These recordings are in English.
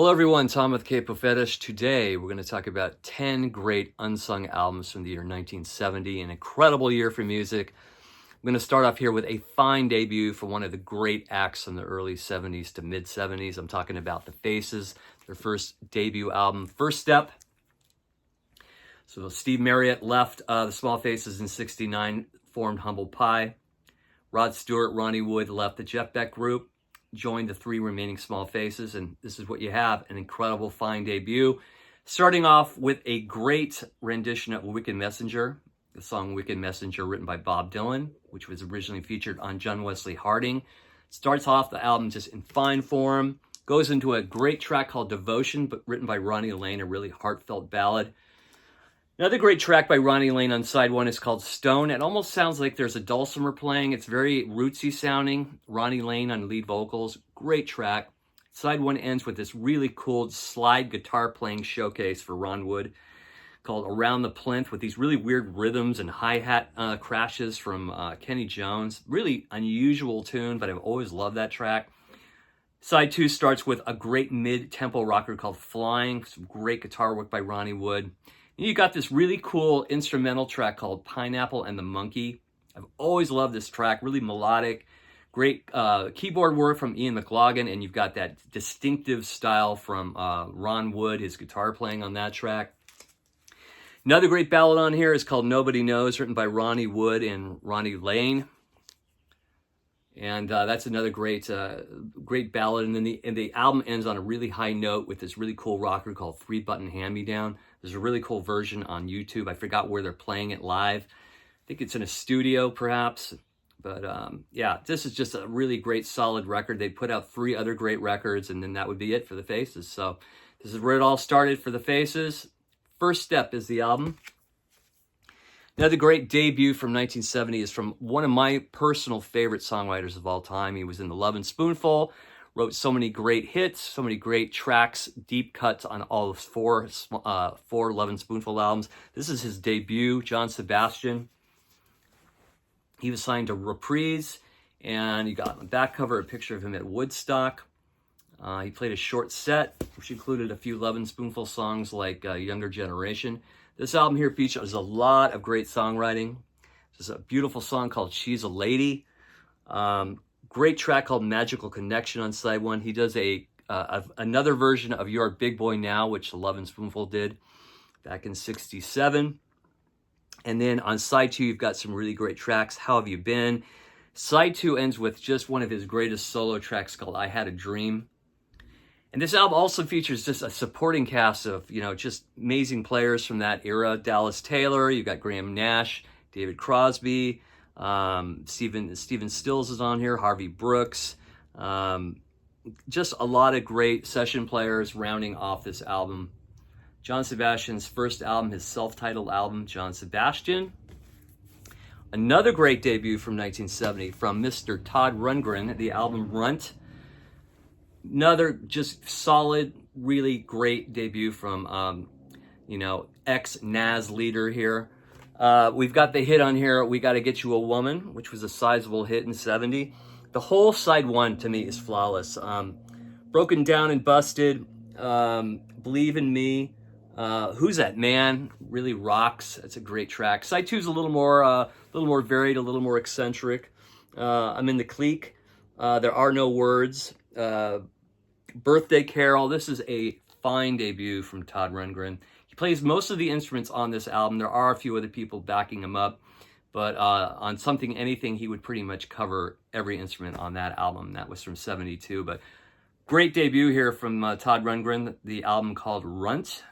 Hello everyone, Tom with Capo Fetish. Today we're going to talk about 10 great unsung albums from the year 1970, an incredible year for music. I'm going to start off here with a fine debut for one of the great acts from the early 70s to mid 70s. I'm talking about The Faces, their first debut album, First Step. So Steve Marriott left the Small Faces in '69, formed Humble Pie. Rod Stewart, Ronnie Wood left the Jeff Beck Group, joined the three remaining Small Faces, and this is what you have, an incredible fine debut. Starting off with a great rendition of Wicked Messenger, the song Wicked Messenger written by Bob Dylan, which was originally featured on John Wesley Harding. Starts off the album just in fine form, goes into a great track called Devotion, but written by Ronnie Lane, a really heartfelt ballad. Another great track by Ronnie Lane on side one is called Stone. It almost sounds like there's a dulcimer playing. It's very rootsy sounding. Ronnie Lane on lead vocals. Great track. Side one ends with this really cool slide guitar playing showcase for Ron Wood called Around the Plinth, with these really weird rhythms and hi-hat crashes from Kenny Jones. Really unusual tune, but I've always loved that track. Side two starts with a great mid-tempo rocker called Flying. Some great guitar work by Ronnie Wood. You got this really cool instrumental track called Pineapple and the Monkey. I've always loved this track, really melodic. Great keyboard work from Ian McLaughlin, and you've got that distinctive style from Ron Wood, his guitar playing on that track. Another great ballad on here is called Nobody Knows, written by Ronnie Wood and Ronnie Lane. And that's another great ballad. And then the album ends on a really high note with this really cool rocker called Three Button Hand-Me-Down. There's a really cool version on YouTube. I forgot where they're playing it live. I think it's in a studio, perhaps. But yeah, this is just a really great, solid record. They put out 3 other great records, and then that would be it for The Faces. So this is where it all started for The Faces. First Step is the album. Another great debut from 1970 is from one of my personal favorite songwriters of all time. He was in the Lovin' Spoonful, wrote so many great hits, so many great tracks, deep cuts on all 4 Lovin' Spoonful albums. This is his debut, John Sebastian. He was signed to Reprise, and you got on the back cover a picture of him at Woodstock. He played a short set, which included a few Lovin' Spoonful songs like Younger Generation. This album here features a lot of great songwriting. There's a beautiful song called She's a Lady. Great track called Magical Connection on side one. He does another version of You're a Big Boy Now, which the Lovin' Spoonful did back in '67. And then on side two, you've got some really great tracks. How Have You Been? Side two ends with just one of his greatest solo tracks called I Had a Dream. And this album also features just a supporting cast of, just amazing players from that era. Dallas Taylor, you've got Graham Nash, David Crosby, Stephen Stills is on here, Harvey Brooks. Just a lot of great session players rounding off this album. John Sebastian's first album, his self-titled album, John Sebastian. Another great debut from 1970 from Mr. Todd Rungren, the album Runt. Another just solid, really great debut from, ex-Nas leader here. We've got the hit on here, We Gotta Get You a Woman, which was a sizable hit in '70. The whole side one, to me, is flawless. Broken Down and Busted, Believe in Me, Who's That Man, really rocks. It's a great track. Side two is a little more varied, a little more eccentric. I'm in the Clique. There Are No Words. Birthday Carol. This is a fine debut from Todd Rungren. He plays most of the instruments on this album. There are a few other people backing him up, but on Something Anything, he would pretty much cover every instrument on that album. That was from '72, but great debut here from Todd Rungren, the album called Runt.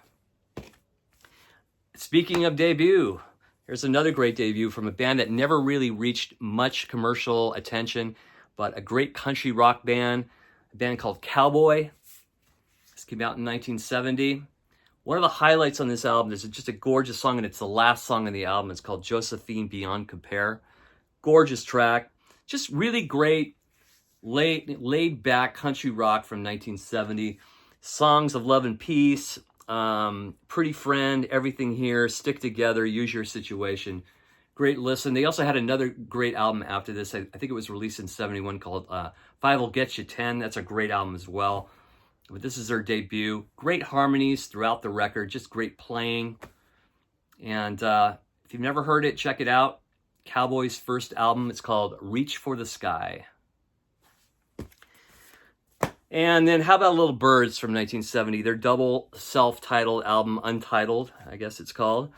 Speaking of debut, here's another great debut from a band that never really reached much commercial attention, but a great country rock band, a band called Cowboy. This came out in 1970. One of the highlights on this album is just a gorgeous song, and it's the last song on the album. It's called Josephine Beyond Compare. Gorgeous track. Just really great, laid back country rock from 1970. Songs of Love and Peace, Pretty Friend, Everything Here, Stick Together, Use Your Situation. Great listen. They also had another great album after this. I think it was released in '71 called Five Will Get You 10. That's a great album as well. but this is their debut. Great harmonies throughout the record, just great playing. And if you've never heard it, check it out. Cowboy's first album. It's called Reach for the Sky. And then how about Little Birds from 1970? Their double self-titled album, Untitled, I guess it's called.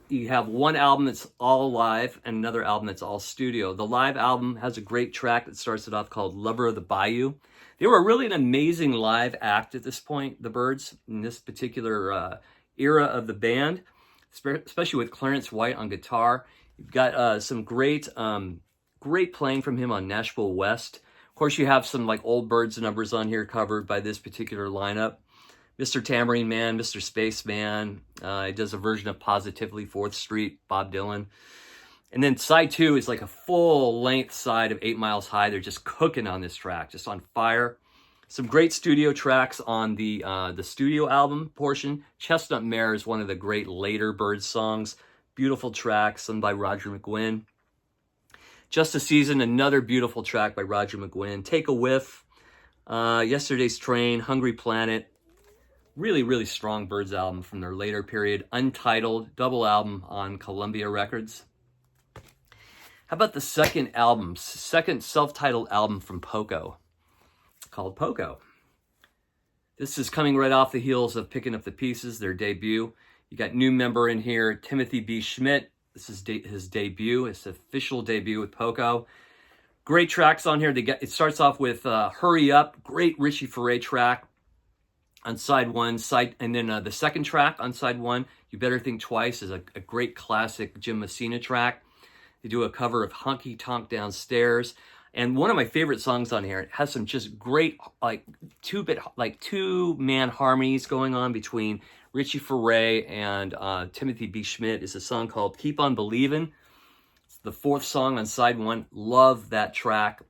You have one album that's all live and another album that's all studio. The live album has a great track that starts it off called Lover of the Bayou. They were really an amazing live act at this point, the Birds, in this particular era of the band, especially with Clarence White on guitar. You've got some great playing from him on Nashville West. Of course, you have some like old Birds numbers on here covered by this particular lineup. Mr. Tambourine Man, Mr. Spaceman. He does a version of Positively 4th Street, Bob Dylan. And then side 2 is like a full-length side of 8 Miles High. They're just cooking on this track, just on fire. Some great studio tracks on the studio album portion. Chestnut Mare is one of the great later Birds songs. Beautiful track, sung by Roger McGuinn. Just a Season, another beautiful track by Roger McGuinn. Take a Whiff, Yesterday's Train, Hungry Planet. Really, really strong Birds album from their later period. Untitled, double album on Columbia Records. How about the second album, second self-titled album from Poco, called Poco. This is coming right off the heels of Picking Up the Pieces, their debut. You got new member in here, Timothy B. Schmidt. This is his debut, his official debut with Poco. Great tracks on here. It starts off with Hurry Up, great Richie Furay track on side 1, and then the second track on side 1, You Better Think Twice, is a great classic Jim Messina track. They do a cover of Honky Tonk Downstairs. And one of my favorite songs on here, it has some just great two-man harmonies going on between Richie Furay and Timothy B. Schmidt. Is a song called Keep On Believin'. It's the 4th song on side 1. Love that track.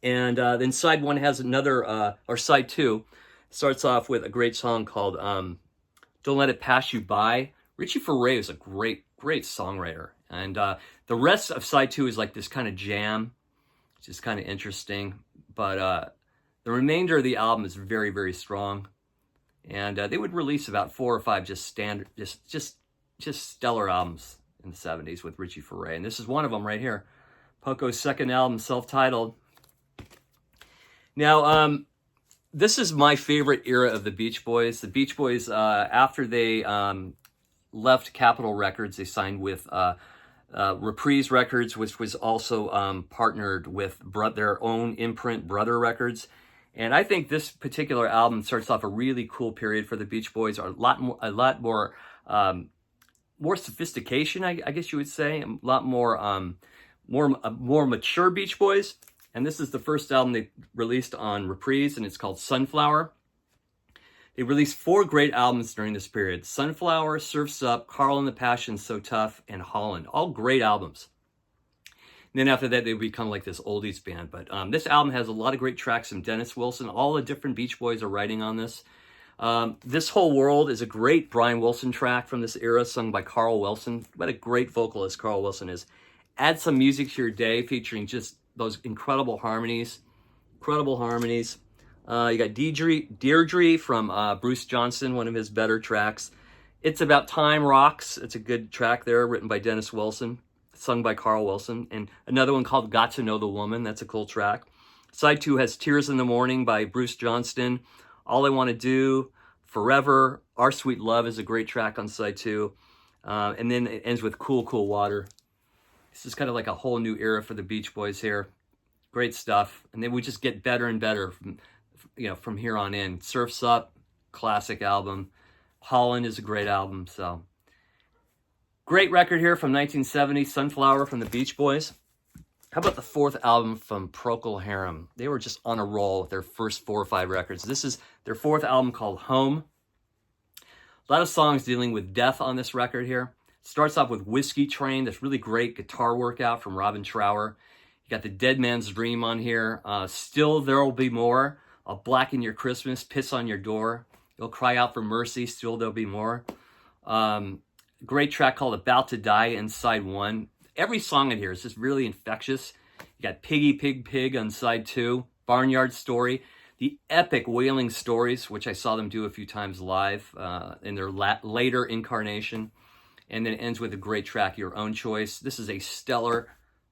And then side 1 has another, or side 2, starts off with a great song called Don't Let It Pass You By. Richie Furay is a great songwriter. And the rest of side 2 is like this kind of jam, which is kind of interesting. But the remainder of the album is very, very strong. And they would release about 4 or 5 just stellar albums in the 70s with Richie Furay. And this is one of them right here. Poco's second album, self-titled. Now, this is my favorite era of the Beach Boys. The Beach Boys, after they left Capitol Records, they signed with Reprise Records, which was also partnered with their own imprint, Brother Records. And I think this particular album starts off a really cool period for the Beach Boys. A lot more sophistication, I guess you would say. A lot more mature Beach Boys. And this is the first album they released on Reprise, and it's called Sunflower. They released 4 great albums during this period. Sunflower, Surf's Up, Carl and the Passion So Tough, and Holland. All great albums. And then after that, they become like this oldies band. But this album has a lot of great tracks from Dennis Wilson. All the different Beach Boys are writing on this. This Whole World is a great Brian Wilson track from this era, sung by Carl Wilson. What a great vocalist Carl Wilson is. Add Some Music to Your Day, featuring just those incredible harmonies. You got Deirdre from Bruce Johnson, one of his better tracks. It's About Time rocks. It's a good track there, written by Dennis Wilson, sung by Carl Wilson. And another one called Got to Know the Woman. That's a cool track. Side 2 has Tears in the Morning by Bruce Johnston. All I Want to Do, Forever, Our Sweet Love is a great track on side 2. And then it ends with Cool, Cool Water. This is kind of like a whole new era for the Beach Boys here. Great stuff. And then we just get better and better from here on in. Surf's Up, classic album. Holland is a great album. So great record here from 1970, Sunflower from the Beach Boys. How about the 4th album from Prog Harum? They were just on a roll with their first 4 or 5 records. This is their 4th album called Home. A lot of songs dealing with death on this record here. Starts off with Whiskey Train, this really great guitar workout from Robin Trower. You got the Dead Man's Dream on here. Still There'll Be More. I'll Blacken Your Christmas, Piss on Your Door. You'll Cry Out for Mercy, Still There'll Be More. Great track called About to Die in side 1. Every song in here is just really infectious. You got Piggy Pig Pig on side 2. Barnyard Story. The epic Wailing Stories, which I saw them do a few times live in their later incarnation. And then it ends with a great track, Your Own Choice. This is a stellar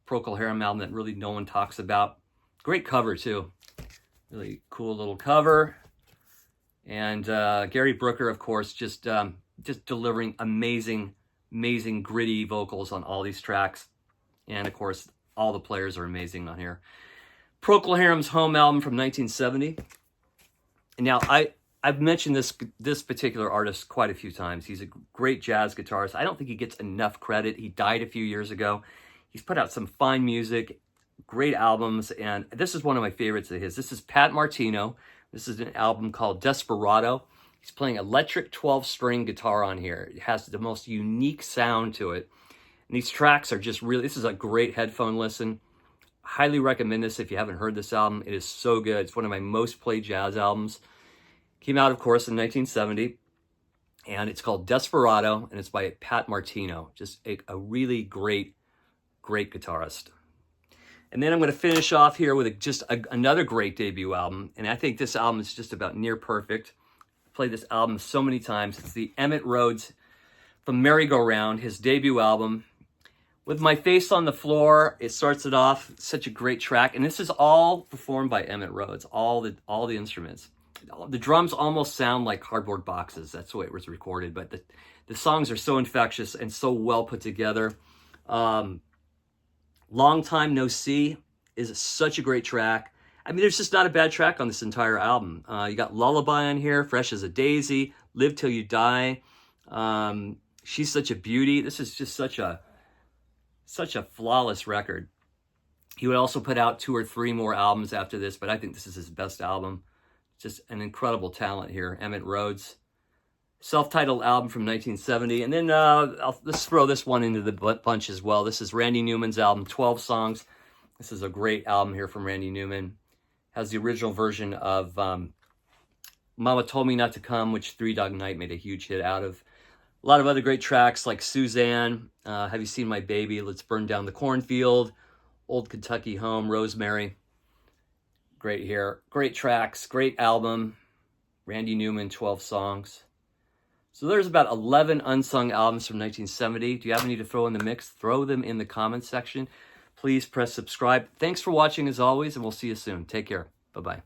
Prog Harum album that really no one talks about. Great cover, too. Really cool little cover. And Gary Brooker, of course, just delivering amazing, gritty vocals on all these tracks. And, of course, all the players are amazing on here. Prog Harum's home album from 1970. And now, I've mentioned this particular artist quite a few times. He's a great jazz guitarist. I don't think he gets enough credit. He died a few years ago. He's put out some fine music, great albums, and this is one of my favorites of his. This is Pat Martino. This is an album called Desperado. He's playing electric 12-string guitar on here. It has the most unique sound to it. And these tracks are just really, this is a great headphone listen. Highly recommend this if you haven't heard this album. It is so good. It's one of my most played jazz albums. Came out, of course, in 1970. And it's called Desperado, and it's by Pat Martino. Just a really great guitarist. And then I'm going to finish off here with another great debut album. And I think this album is just about near perfect. I've played this album so many times. It's the Emmett Rhodes from Merry-Go-Round, his debut album. With My Face on the Floor, it starts it off. Such a great track. And this is all performed by Emmett Rhodes, all the instruments. The drums almost sound like cardboard boxes. That's the way it was recorded. But the songs are so infectious and so well put together. Long Time No See is such a great track. I mean, there's just not a bad track on this entire album. You got Lullaby on here, Fresh as a Daisy, Live Till You Die. She's Such a Beauty. This is just such a flawless record. He would also put out 2 or 3 more albums after this, but I think this is his best album. Just an incredible talent here, Emmett Rhodes. Self-titled album from 1970. And then let's throw this one into the bunch as well. This is Randy Newman's album, 12 Songs. This is a great album here from Randy Newman. Has the original version of Mama Told Me Not to Come, which Three Dog Night made a huge hit out of. A lot of other great tracks like Suzanne, Have You Seen My Baby, Let's Burn Down the Cornfield, Old Kentucky Home, Rosemary. Great here. Great tracks, great album. Randy Newman, 12 Songs. So there's about 11 unsung albums from 1970. Do you have any to throw in the mix? Throw them in the comments section. Please press subscribe. Thanks for watching as always, and we'll see you soon. Take care. Bye-bye.